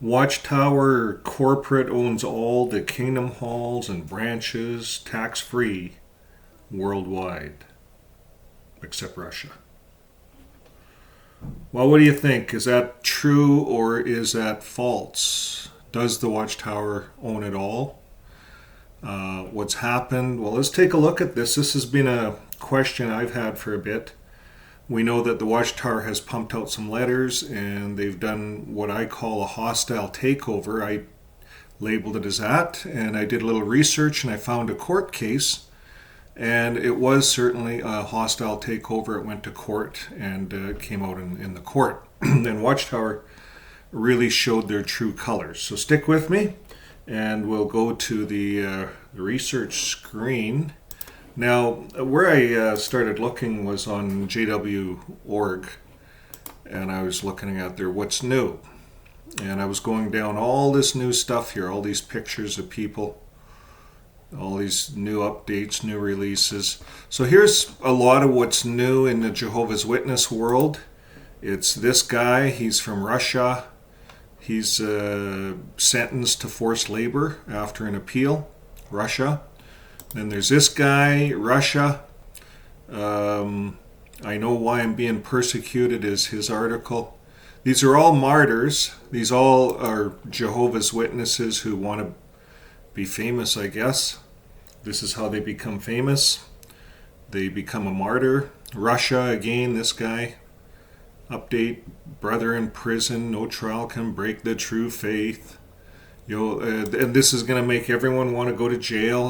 Watchtower corporate owns all the kingdom halls and branches tax-free worldwide, except Russia. Well, what do you think? Is that true or is that false? Does the Watchtower own it all? What's happened? Well, let's take a look at this. This has been a question I've had for a bit. We know that the Watchtower has pumped out some letters and they've done what I call a hostile takeover. I labeled it as that, and I did a little research and I found a court case, and it was certainly a hostile takeover. It went to court and it came out in the court. And Watchtower really showed their true colors. So stick with me and we'll go to the research screen. Now, where I started looking was on JW.org, and I was looking at their What's New. And I was going down all this new stuff here, all these pictures of people, all these new updates, new releases. So here's a lot of what's new in the Jehovah's Witness world. It's this guy, he's from Russia. He's sentenced to forced labor after an appeal, Russia. Then there's this guy, Russia. I know why I'm being persecuted is his article. These are all martyrs. These all are Jehovah's Witnesses who want to be famous, I guess. This is how they become famous. They become a martyr. Russia, again, this guy. Update, brother in prison, no trial can break the true faith. And this is going to make everyone want to go to jail.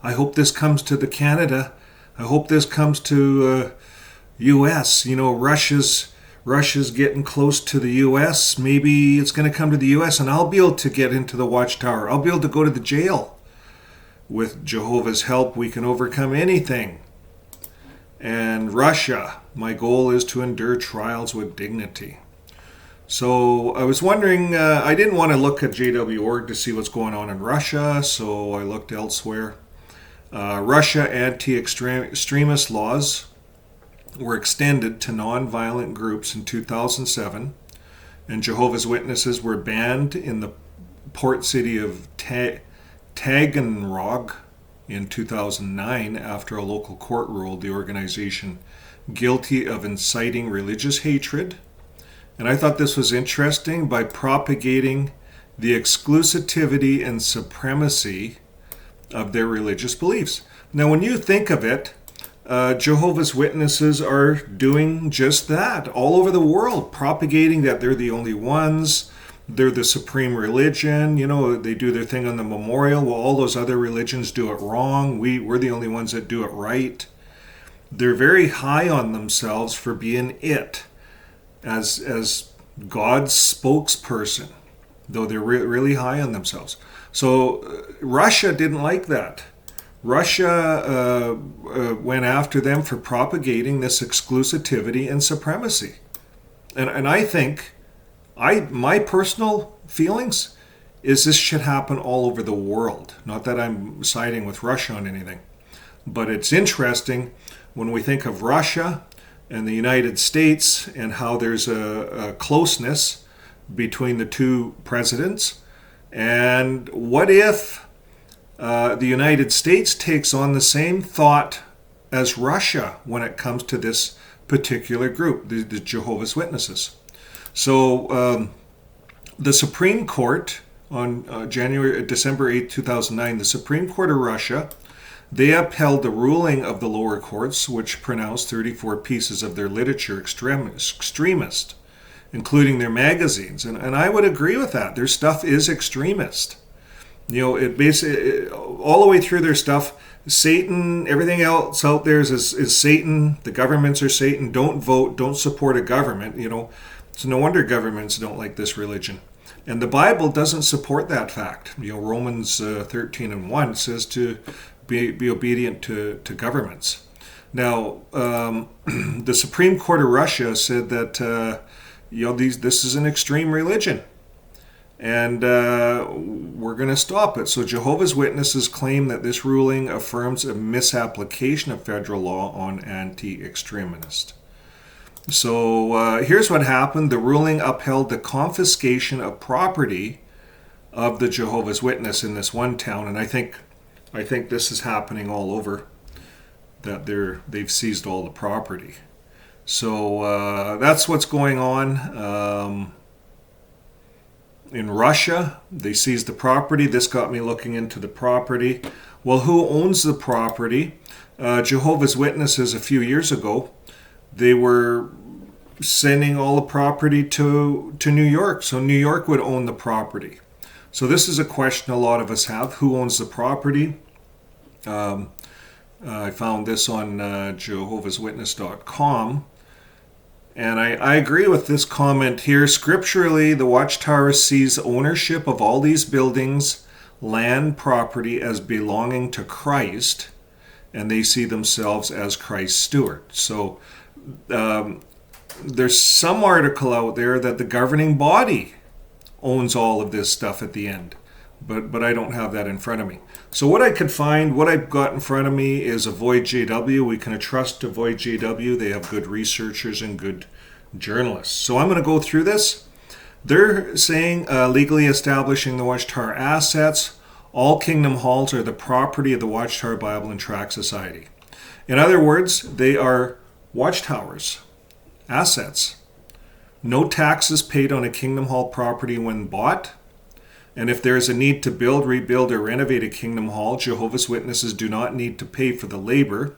I hope this comes to the Canada. I hope this comes to U.S. Russia's getting close to the U.S. Maybe it's going to come to the U.S. and I'll be able to get into the Watchtower. I'll be able to go to the jail. With Jehovah's help, we can overcome anything. And Russia, my goal is to endure trials with dignity. So I was wondering, I didn't want to look at JW.org to see what's going on in Russia, so I looked elsewhere. Russia anti-extremist laws were extended to non-violent groups in 2007, and Jehovah's Witnesses were banned in the port city of Taganrog in 2009 after a local court ruled the organization guilty of inciting religious hatred. And I thought this was interesting by propagating the exclusivity and supremacy of their religious beliefs. Now, when you think of it, Jehovah's Witnesses are doing just that all over the world, propagating that they're the only ones, they're the supreme religion. They do their thing on the memorial. Well, all those other religions do it wrong. We're the only ones that do it right. They're very high on themselves for being it. As God's spokesperson, though they're really high on themselves. So Russia didn't like that. Russia went after them for propagating this exclusivity and supremacy. And I think, my personal feelings is this should happen all over the world. Not that I'm siding with Russia on anything, but it's interesting when we think of Russia and the United States and how there's a closeness between the two presidents. And what if the United States takes on the same thought as Russia when it comes to this particular group, the Jehovah's Witnesses? So the Supreme Court on December 8, 2009, the Supreme Court of Russia, they upheld the ruling of the lower courts, which pronounced 34 pieces of their literature extremist, including their magazines. And I would agree with that. Their stuff is extremist. It basically, all the way through their stuff, Satan, everything else out there is Satan. The governments are Satan. Don't vote. Don't support a government. So no wonder governments don't like this religion. And the Bible doesn't support that fact. Romans 13:1 says to be obedient to governments. Now, the Supreme Court of Russia said that this is an extreme religion, and we're going to stop it. So Jehovah's Witnesses claim that this ruling affirms a misapplication of federal law on anti-extremist. So here's what happened. The ruling upheld the confiscation of property of the Jehovah's Witness in this one town, and I think this is happening all over, that they've seized all the property. So that's what's going on. In Russia, they seized the property. This got me looking into the property. Well, who owns the property? Jehovah's Witnesses a few years ago, they were sending all the property to New York. So New York would own the property. So this is a question a lot of us have. Who owns the property? I found this on jehovahswitness.com. And I agree with this comment here. Scripturally, the Watchtower sees ownership of all these buildings, land, property as belonging to Christ, and they see themselves as Christ's steward. So there's some article out there that the governing body owns all of this stuff at the end, but I don't have that in front of me. So what I could find, what I've got in front of me is Avoid JW. We can trust Avoid JW. They have good researchers and good journalists. So I'm going to go through this. They're saying legally establishing the Watchtower assets. All kingdom halls are the property of the Watchtower Bible and Tract Society. In other words, they are watchtowers, assets. No taxes paid on a kingdom hall property when bought. And if there is a need to build, rebuild, or renovate a kingdom hall, Jehovah's Witnesses do not need to pay for the labor,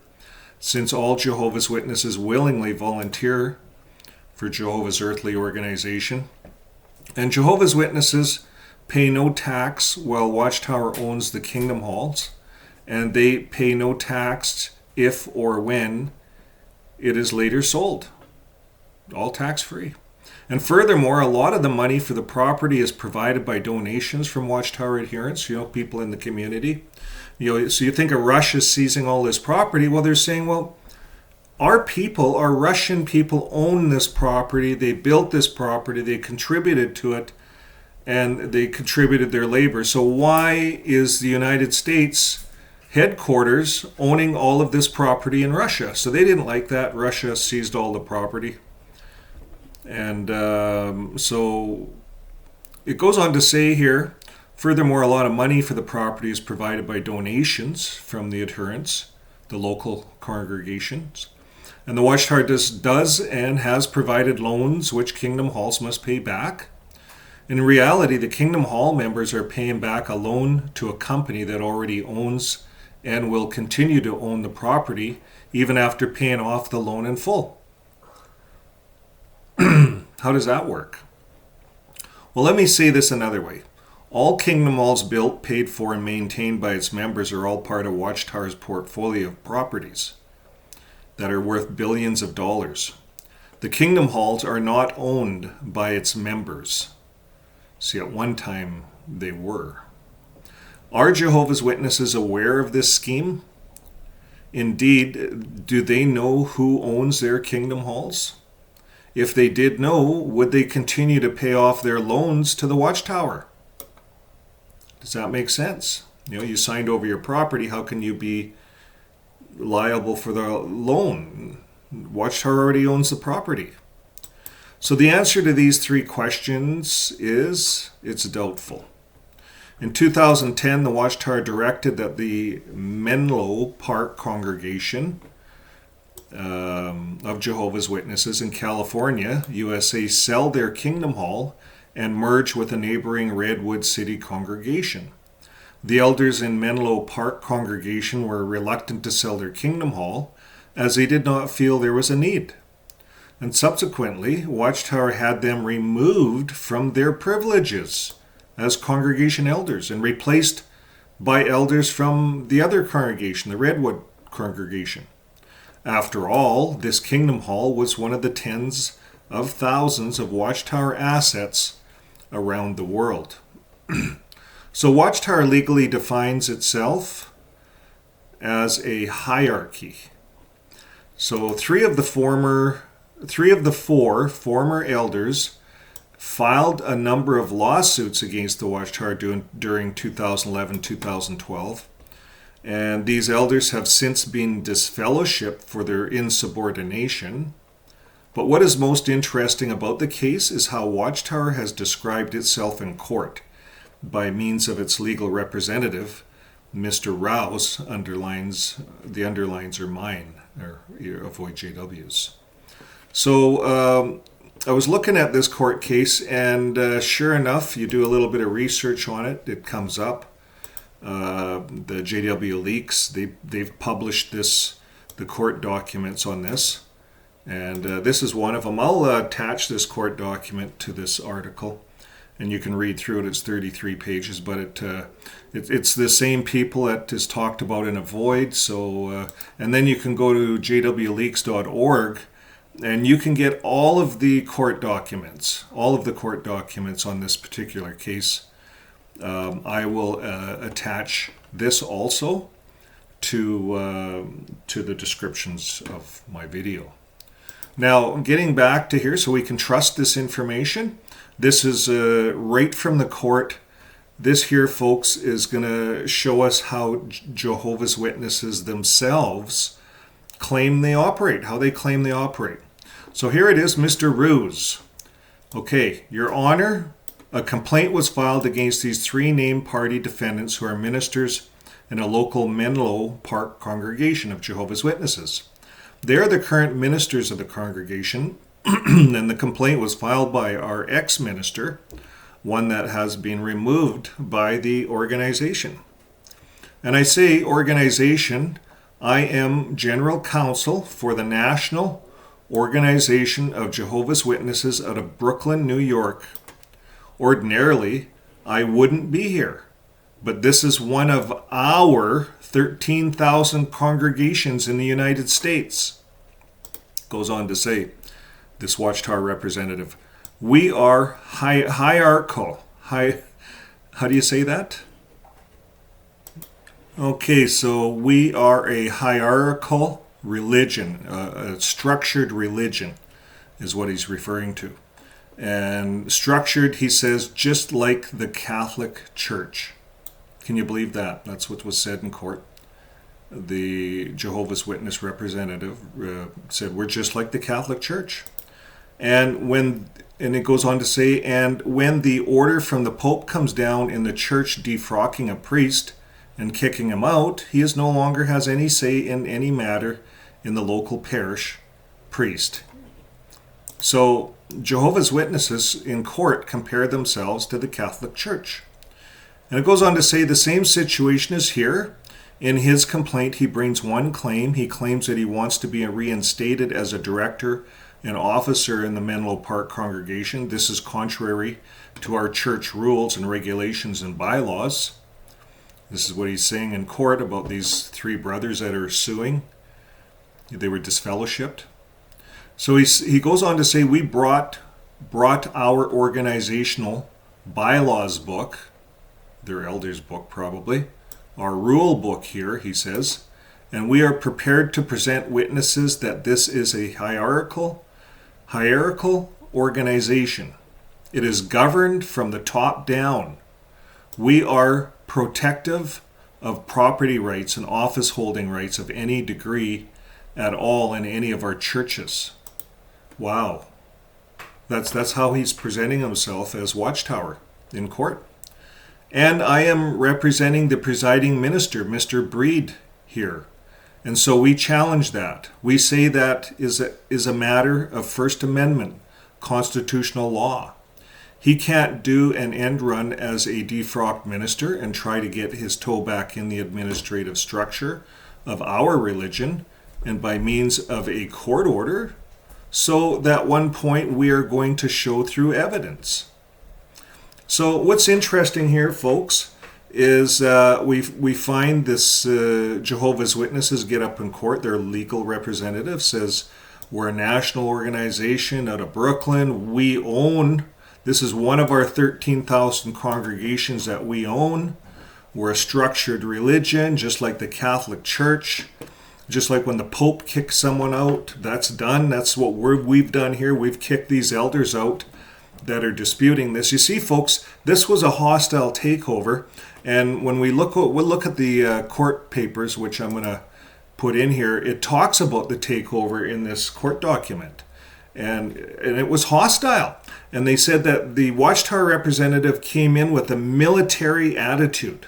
since all Jehovah's Witnesses willingly volunteer for Jehovah's earthly organization. And Jehovah's Witnesses pay no tax while Watchtower owns the kingdom halls, and they pay no tax if or when it is later sold. All tax-free. And furthermore, a lot of the money for the property is provided by donations from Watchtower adherents, people in the community. So you think of Russia seizing all this property. Well, they're saying, well, our Russian people own this property. They built this property. They contributed to it, and they contributed their labor. So why is the United States headquarters owning all of this property in Russia? So they didn't like that. Russia seized all the property. And so it goes on to say here, furthermore, a lot of money for the property is provided by donations from the adherents, the local congregations. And the Watchtower does and has provided loans which Kingdom Halls must pay back. In reality, the Kingdom Hall members are paying back a loan to a company that already owns and will continue to own the property even after paying off the loan in full. How does that work? Well, let me say this another way. All Kingdom Halls built, paid for, and maintained by its members are all part of Watchtower's portfolio of properties that are worth billions of dollars. The Kingdom Halls are not owned by its members. See, at one time they were. Are Jehovah's Witnesses aware of this scheme? Indeed, do they know who owns their Kingdom Halls? If they did know, would they continue to pay off their loans to the Watchtower? Does that make sense? You signed over your property. How can you be liable for the loan? Watchtower already owns the property. So the answer to these three questions is it's doubtful. In 2010, the Watchtower directed that the Menlo Park congregation of Jehovah's Witnesses in California, USA, sell their Kingdom Hall and merge with a neighboring Redwood City congregation. The elders in Menlo Park congregation were reluctant to sell their Kingdom Hall as they did not feel there was a need. And subsequently, Watchtower had them removed from their privileges as congregation elders and replaced by elders from the other congregation, the Redwood congregation. After all, this Kingdom Hall was one of the tens of thousands of Watchtower assets around the world. So Watchtower legally defines itself as a hierarchy. So three of the four former elders filed a number of lawsuits against the Watchtower during 2011-2012. And these elders have since been disfellowshipped for their insubordination. But what is most interesting about the case is how Watchtower has described itself in court by means of its legal representative. Mr. Rouse the underlines are mine, or avoid JWs. So I was looking at this court case, and sure enough, you do a little bit of research on it, it comes up. The JW leaks, they've published the court documents on this, and this is one of them. I'll attach this court document to this article, and you can read through it. It's 33 pages, but it's the same people that is talked about in Avoid. So, and then you can go to jwleaks.org, and you can get all of the court documents on this particular case. I will attach this also to the descriptions of my video. Now, getting back to here, so we can trust this information. This is right from the court. This here, folks, is going to show us how Jehovah's Witnesses themselves claim they operate, how they claim they operate. So here it is, Mr. Ruse. Okay, Your Honor, a complaint was filed against these three named party defendants who are ministers in a local Menlo Park congregation of Jehovah's Witnesses. They are the current ministers of the congregation, and the complaint was filed by our ex-minister, one that has been removed by the organization. And I say organization, I am general counsel for the National Organization of Jehovah's Witnesses out of Brooklyn, New York. Ordinarily, I wouldn't be here, but this is one of our 13,000 congregations in the United States. Goes on to say, this Watchtower representative, we are hierarchical. How do you say that? Okay, so we are a hierarchical religion, a structured religion is what he's referring to. And structured, he says, just like the Catholic Church. Can you believe that? That's what was said in court. The Jehovah's Witness representative said, we're just like the Catholic Church. And it goes on to say, and when the order from the Pope comes down in the church defrocking a priest and kicking him out, he no longer has any say in any matter in the local parish priest. So Jehovah's Witnesses in court compare themselves to the Catholic Church. And it goes on to say the same situation is here. In his complaint, he brings one claim. He claims that he wants to be reinstated as a director and officer in the Menlo Park congregation. This is contrary to our church rules and regulations and bylaws. This is what he's saying in court about these three brothers that are suing. They were disfellowshipped. So he goes on to say, we brought our organizational bylaws book, their elders book probably, our rule book here, he says, and we are prepared to present witnesses that this is a hierarchical organization. It is governed from the top down. We are protective of property rights and office holding rights of any degree at all in any of our churches. Wow. That's how he's presenting himself as Watchtower in court. And I am representing the presiding minister, Mr. Breed, here. And so we challenge that. We say that is a matter of First Amendment constitutional law. He can't do an end run as a defrocked minister and try to get his toe back in the administrative structure of our religion and by means of a court order. So that one point we are going to show through evidence. So what's interesting here, folks, is we find this Jehovah's Witnesses get up in court. Their legal representative says, we're a national organization out of Brooklyn. We own, this is one of our 13,000 congregations that we own. We're a structured religion, just like the Catholic Church. Just like when the Pope kicks someone out, that's done. That's what we've done here. We've kicked these elders out that are disputing this. You see, folks, this was a hostile takeover. And when we'll look at the court papers, which I'm going to put in here, it talks about the takeover in this court document. and it was hostile. And they said that the Watchtower representative came in with a military attitude.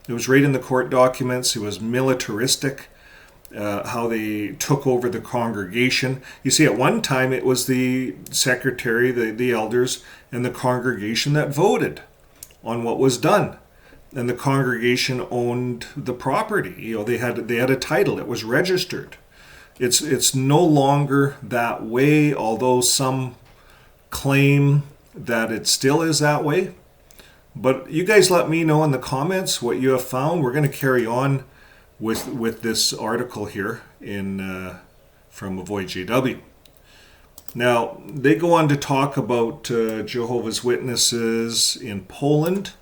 It was right in the court documents. It was militaristic, how they took over the congregation. You see, at one time it was the secretary, the elders, and the congregation that voted on what was done. And the congregation owned the property. You know, they had a title. It was registered. It's no longer that way, although some claim that it still is that way. But you guys let me know in the comments what you have found. We're going to carry on with this article here from Avoid JW. Now, they go on to talk about Jehovah's Witnesses in Poland.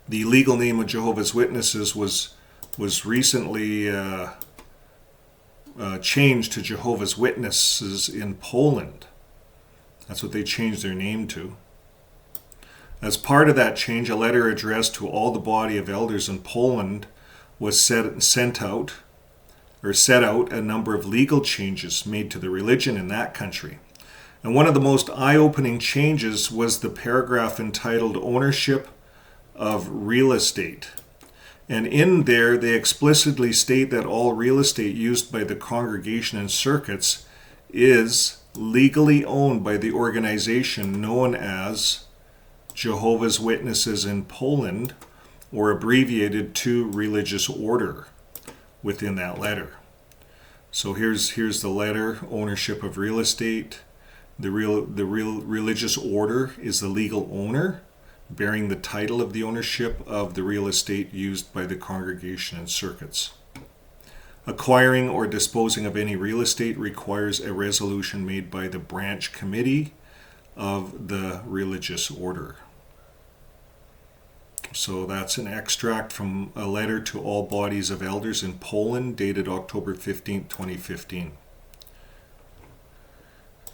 The legal name of Jehovah's Witnesses was recently changed to Jehovah's Witnesses in Poland. That's what they changed their name to. As part of that change, a letter addressed to all the body of elders in Poland was set out a number of legal changes made to the religion in that country. And one of the most eye-opening changes was the paragraph entitled Ownership of Real Estate. And in there, they explicitly state that all real estate used by the congregation and circuits is legally owned by the organization known as Jehovah's Witnesses in Poland, or abbreviated to Religious Order within that letter. So here's the letter: ownership of real estate. The religious order is the legal owner, bearing the title of the ownership of the real estate used by the congregation and circuits. Acquiring or disposing of any real estate requires a resolution made by the branch committee of the religious order. So that's an extract from a letter to all bodies of elders in Poland dated October 15, 2015.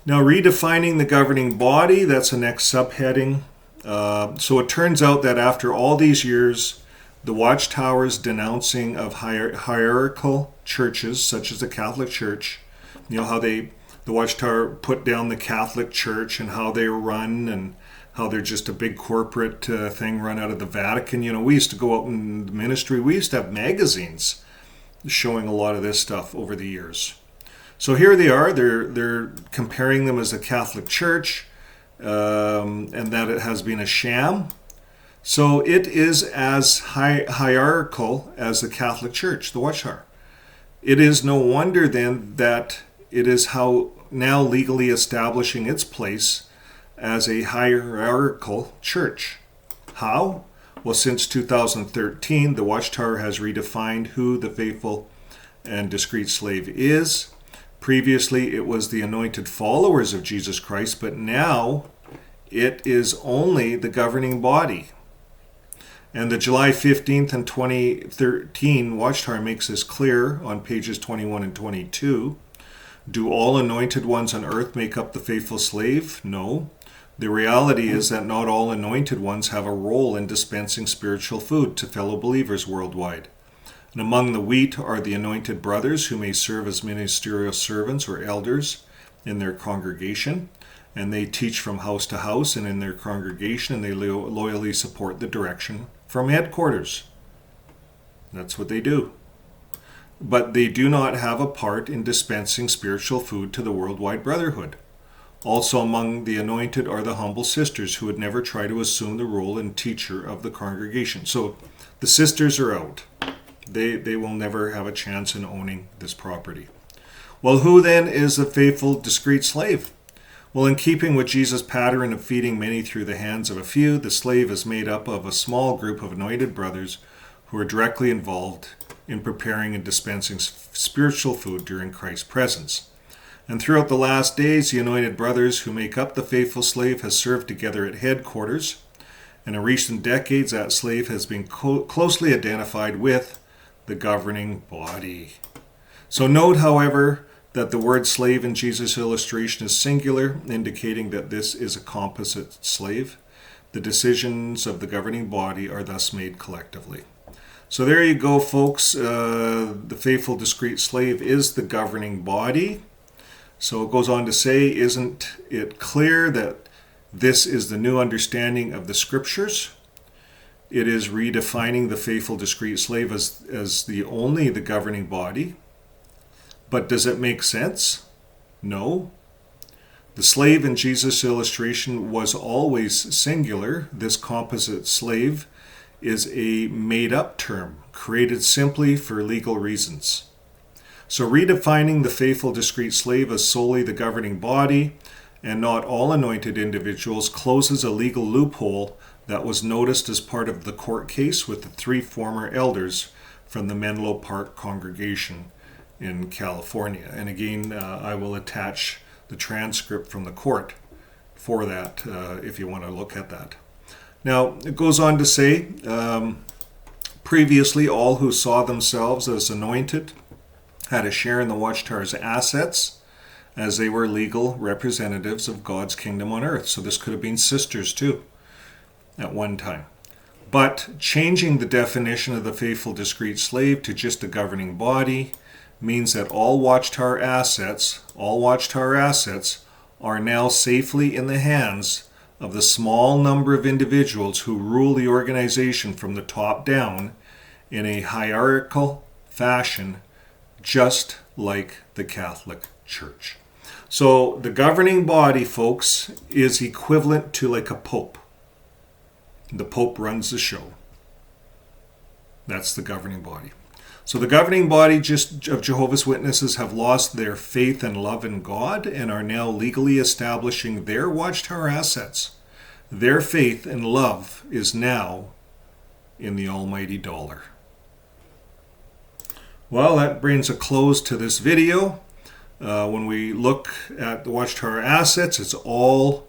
Now, redefining the governing body, that's the next subheading. So it turns out that after all these years, the Watchtower's denouncing of hierarchical churches, such as the Catholic Church, you know how the Watchtower put down the Catholic Church and how they run and how they're just a big corporate thing run out of the Vatican. You know, we used to go out in the ministry, we used to have magazines showing a lot of this stuff over the years. So here they are, they're comparing them as the Catholic Church, and that it has been a sham. So it is as hierarchical as the Catholic Church, the Watchtower. It is no wonder then that it is how now legally establishing its place as a hierarchical church. How? Well, since 2013, the Watchtower has redefined who the faithful and discreet slave is. Previously, it was the anointed followers of Jesus Christ, but now it is only the governing body. And the July 15th and 2013 Watchtower makes this clear on pages 21 and 22. Do all anointed ones on earth make up the faithful slave? No. The reality is that not all anointed ones have a role in dispensing spiritual food to fellow believers worldwide. And among the wheat are the anointed brothers who may serve as ministerial servants or elders in their congregation. And they teach from house to house and in their congregation, and they loyally support the direction from headquarters. That's what they do. But they do not have a part in dispensing spiritual food to the worldwide brotherhood. Also among the anointed are the humble sisters who would never try to assume the role and teacher of the congregation. So the sisters are out. They will never have a chance in owning this property. Well, who then is the faithful, discreet slave? Well, in keeping with Jesus' pattern of feeding many through the hands of a few, the slave is made up of a small group of anointed brothers who are directly involved in preparing and dispensing spiritual food during Christ's presence. And throughout the last days, the anointed brothers who make up the faithful slave has served together at headquarters. And in recent decades, that slave has been closely identified with the governing body. So note, however, that the word slave in Jesus' illustration is singular, indicating that this is a composite slave. The decisions of the governing body are thus made collectively. So there you go, folks. The faithful, discreet slave is the governing body. So it goes on to say, isn't it clear that this is the new understanding of the scriptures? It is redefining the faithful discreet slave as the governing body. But does it make sense? No. The slave in Jesus' illustration was always singular. This composite slave is a made-up term, created simply for legal reasons. So redefining the faithful discreet slave as solely the governing body and not all anointed individuals closes a legal loophole that was noticed as part of the court case with the 3 former elders from the Menlo Park congregation in California. And again, I will attach the transcript from the court for that if you want to look at that. Now, it goes on to say, previously all who saw themselves as anointed had a share in the Watchtower's assets as they were legal representatives of God's kingdom on earth. So this could have been sisters too at one time. But changing the definition of the faithful discreet slave to just a governing body means that all Watchtower assets are now safely in the hands of the small number of individuals who rule the organization from the top down in a hierarchical fashion, just like the Catholic Church. So the governing body, folks, is equivalent to like a pope. The pope runs the show. That's the governing body. So the governing body of Jehovah's Witnesses have lost their faith and love in God and are now legally establishing their Watchtower assets. Their faith and love is now in the almighty dollar. Well, that brings a close to this video. When we look at the Watchtower assets, it's all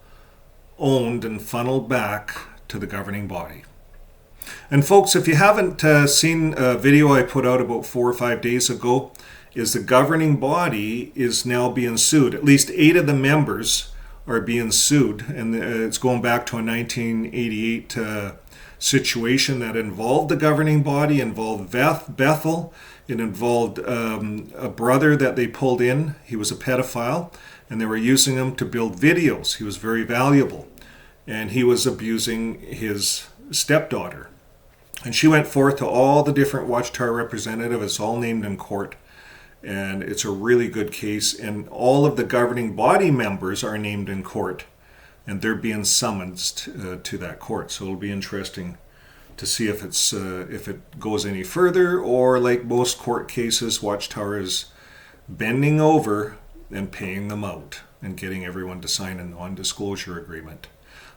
owned and funneled back to the governing body. And folks, if you haven't seen a video I put out about 4 or 5 days ago, is the governing body is now being sued. At least 8 of the members are being sued, and it's going back to a 1988 situation that involved the governing body, involved Bethel. It involved a brother that they pulled in. He was a pedophile, and they were using him to build videos. He was very valuable, and he was abusing his stepdaughter. And she went forth to all the different Watchtower representatives. It's all named in court, and it's a really good case. And all of the governing body members are named in court, and they're being summoned to that court. So it'll be interesting to see if it goes any further, or like most court cases, Watchtower is bending over and paying them out and getting everyone to sign a non-disclosure agreement.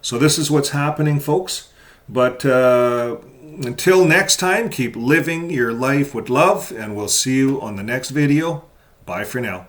So this is what's happening, folks. But until next time, keep living your life with love, and we'll see you on the next video. Bye for now.